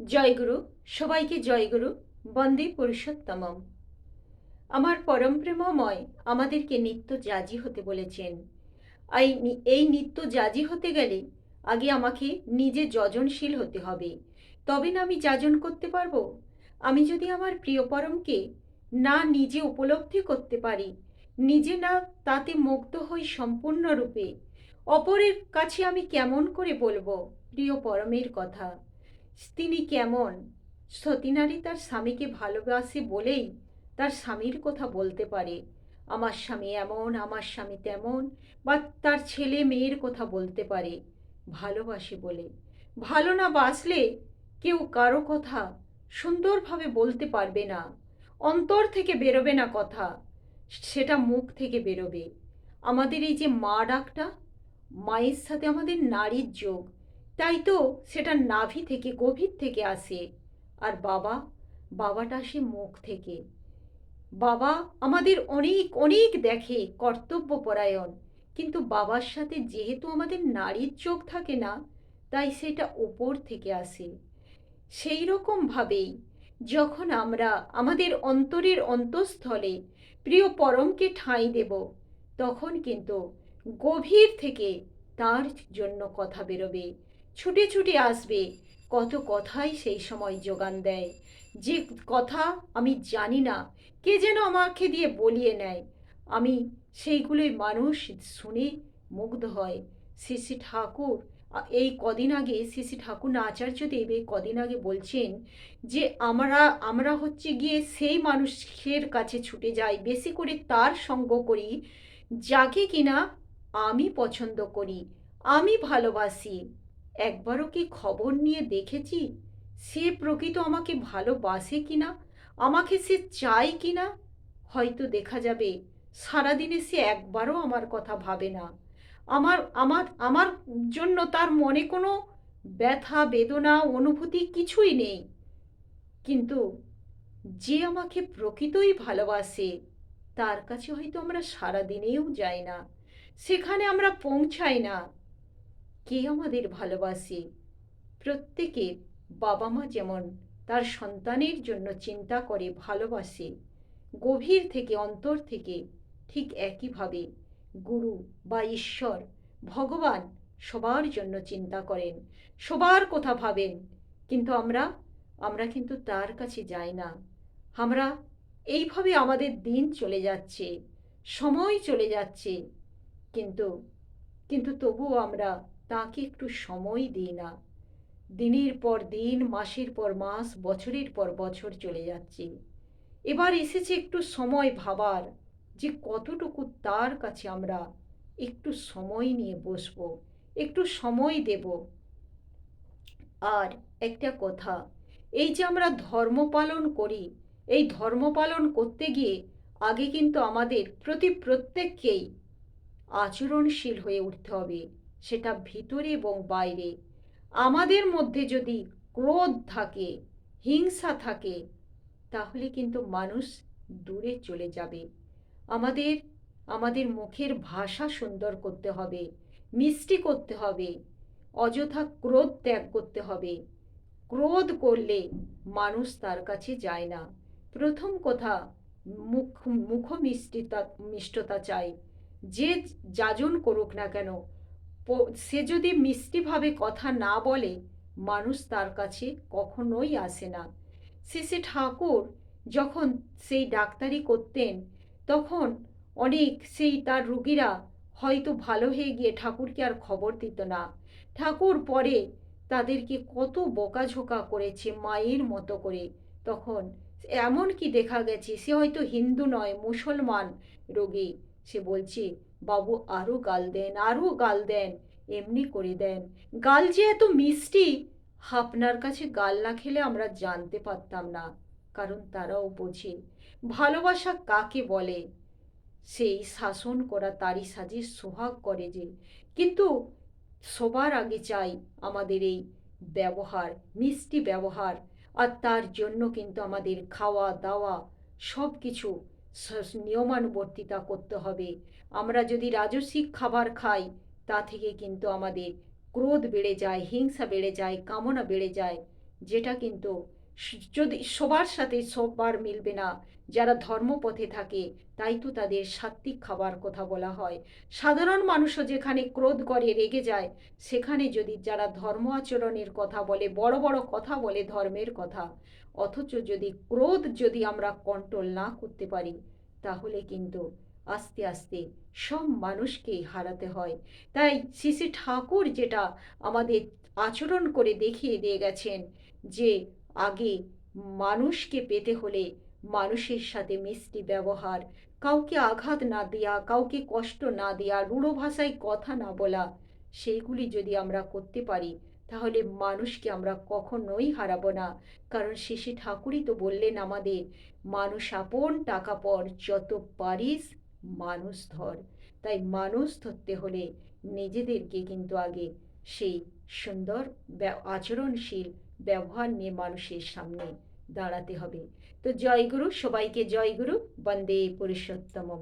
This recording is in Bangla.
জয়গুরু, সবাইকে জয়গুরু, বন্দে পুরুষোত্তমম। আমার পরম প্রেমময় আমাদেরকে নিত্য যাজী হতে বলেছেন। এই নিত্য যাজী হতে গেলে আগে আমাকে নিজে যজনশীল হতে হবে, তবে না আমি যাজন করতে পারবো। আমি যদি আমার প্রিয় পরমকে না নিজে উপলব্ধি করতে পারি, নিজে না তাতে মুগ্ধ হই সম্পূর্ণরূপে, অপরের কাছে আমি কেমন করে বলবো প্রিয় পরমের কথা? তিনি কেমন? সতীনারী তার স্বামীকে ভালোবাসে বলেই তার স্বামীর কথা বলতে পারে, আমার স্বামী এমন, আমার স্বামী তেমন, বা তার ছেলে মেয়ের কথা বলতে পারে ভালোবাসে বলে। ভালো না বাসলে কেউ কারো কথা সুন্দরভাবে বলতে পারবে না, অন্তর থেকে বেরোবে না কথা, সেটা মুখ থেকে বেরোবে। আমাদের এই যে মা ডাকটা, মায়ের সাথে আমাদের নারীর যোগ, তাই তো সেটা নাভি থেকে, গভীর থেকে আসে। আর বাবা, বাবাটা আসে মুখ থেকে। বাবা আমাদের অনেক অনেক দেখে, কর্তব্যপরায়ণ, কিন্তু বাবার সাথে যেহেতু আমাদের নারীর যোগ থাকে না, তাই সেটা ওপর থেকে আসে। সেই রকমভাবেই যখন আমরা আমাদের অন্তরের অন্তঃস্থলে প্রিয় পরমকে ঠাঁই দেব, তখন কিন্তু গভীর থেকে তার জন্য কথা বেরোবে, ছুটে ছুটে আসবে। কত কথাই সেই সময় যোগান দেয়, যে কথা আমি জানি না, কে যেন আমাকে দিয়ে বলিয়ে নেয়। আমি সেইগুলোই মানুষ শুনে মুগ্ধ হয়। শ্রী শ্রী ঠাকুর এই কদিন আগে শ্রী শ্রী ঠাকুর আচার্যদেব এই কদিন আগে বলছেন যে আমরা আমরা হচ্ছে গিয়ে সেই মানুষের কাছে ছুটে যাই, বেশি করে তার সঙ্গ করি যাকে কিনা আমি পছন্দ করি, আমি ভালোবাসি। একবারও কি খবর নিয়ে দেখেছি সে প্রকৃত আমাকে ভালোবাসে কিনা, আমাকে সে চায় কিনা? হয়তো দেখা যাবে সারাদিনে সে একবারও আমার কথা ভাবে না, আমার আমার আমার জন্য তার মনে কোনো ব্যথা বেদনা অনুভূতি কিছুই নেই। কিন্তু যে আমাকে প্রকৃতই ভালোবাসে, তার কাছে হয়তো আমরা সারাদিনেও যাই না, সেখানে আমরা পৌঁছাই না। কে আমাদের ভালোবাসে? প্রত্যেকে বাবা মা যেমন তার সন্তানের জন্য চিন্তা করে, ভালোবাসে গভীর থেকে, অন্তর থেকে, ঠিক একইভাবে গুরু বা ঈশ্বর, ভগবান সবার জন্য চিন্তা করেন, সবার কথা ভাবেন। কিন্তু আমরা আমরা কিন্তু তার কাছে যাই না। আমরা এইভাবে আমাদের দিন চলে যাচ্ছে, সময় চলে যাচ্ছে, কিন্তু কিন্তু তবুও আমরা তাকে একটু সময় দিই না। দিনের পর দিন, মাসের পর মাস, বছরের পর বছর চলে যাচ্ছে। এবার এসেছে একটু সময় ভাবার যে কতটুকু তার কাছে আমরা একটু সময় নিয়ে বসবো, একটু সময় দেব। আর একটা কথা, এই যে আমরা ধর্ম পালন করি, এই ধর্ম পালন করতে গিয়ে আগে কিন্তু আমাদের প্রতি প্রত্যেককেই আচরণশীল হয়ে উঠতে হবে, সেটা ভিতরে এবং বাইরে। আমাদের মধ্যে যদি ক্রোধ থাকে, হিংসা থাকে, তাহলে কিন্তু মানুষ দূরে চলে যাবে। আমাদের আমাদের মুখের ভাষা সুন্দর করতে হবে, মিষ্টি করতে হবে, অযথা ক্রোধ ত্যাগ করতে হবে। ক্রোধ করলে মানুষ তার কাছে যায় না। প্রথম কথা, মুখ মুখ মিষ্টতা চাই। যে যাজন করুক না কেন, সে যদি মিষ্টিভাবে কথা না বলে, মানুষ তার কাছে কখনোই আসে না। শেষে ঠাকুর যখন সেই ডাক্তারি করতেন, তখন অনেক সেই তার রুগীরা হয়তো ভালো হয়ে গিয়ে ঠাকুরকে আর খবর দিত না। ঠাকুর পরে তাদেরকে কত বকাঝোকা করেছে মায়ের মতো করে। তখন এমন কি দেখা গেছে সে হয়তো হিন্দু নয়, মুসলমান রোগী, সে বলছে, বাবু আরও গাল দেন, আরও গাল দেন, এমনি করে দেন। গাল যে এত মিষ্টি, আপনার কাছে গাল না খেলে আমরা জানতে পারতাম না। কারণ তারাও বোঝে ভালোবাসা কাকে বলে। সেই শাসন করা তারই সাজে সোহাগ করে যে। কিন্তু সবার আগে চাই আমাদের এই ব্যবহার, মিষ্টি ব্যবহার। আর তার জন্য কিন্তু আমাদের খাওয়া দাওয়া সব কিছু নিয়মানুবর্তিতা করতে হবে। আমরা যদি রাজসিক খাবার খাই, তা থেকে কিন্তু আমাদের ক্রোধ বেড়ে যায়, হিংসা বেড়ে যায়, কামনা বেড়ে যায়। যেটা কিন্তু যদি সবার সাথে সবার মিলবে না। যারা ধর্মপথে থাকে তাই তো তাদের সাত্ত্বিক খাবার কথা বলা হয়। সাধারণ মানুষও যেখানে ক্রোধ করে রেগে যায়, সেখানে যদি যারা ধর্ম আচরণের কথা বলে, বড় বড় কথা বলে ধর্মের কথা, অথচ যদি ক্রোধ যদি আমরা কন্ট্রোল না করতে পারি, তাহলে কিন্তু আস্তে আস্তে সব মানুষকেই হারাতে হয়। তাই শ্রী শ্রী ঠাকুর যেটা আমাদের আচরণ করে দেখিয়ে দিয়ে গেছেন, যে আগে মানুষকে পেতে হলে মানুষের সাথে মিষ্টি ব্যবহার, কাউকে আঘাত না দেওয়া, কাউকে কষ্ট না দেওয়া, রূঢ় ভাষায় কথা না বলা, সেইগুলি যদি আমরা করতে পারি, তাহলে মানুষকে আমরা কখনোই হারাবো না। কারণ শ্রী শ্রী ঠাকুরই তো বললেন আমাদের, মানুষ আপন টাকা পর, যত পারিস মানুষ ধর। তাই মানুষ ধরতে হলে নিজেদেরকে কিন্তু আগে সেই সুন্দর আচরণশীল ব্যবহার নিয়ে মানুষের সামনে দাঁড়াতে হবে। তো জয়গুরু, সবাইকে জয়গুরু, বন্দে পুরুষোত্তমম।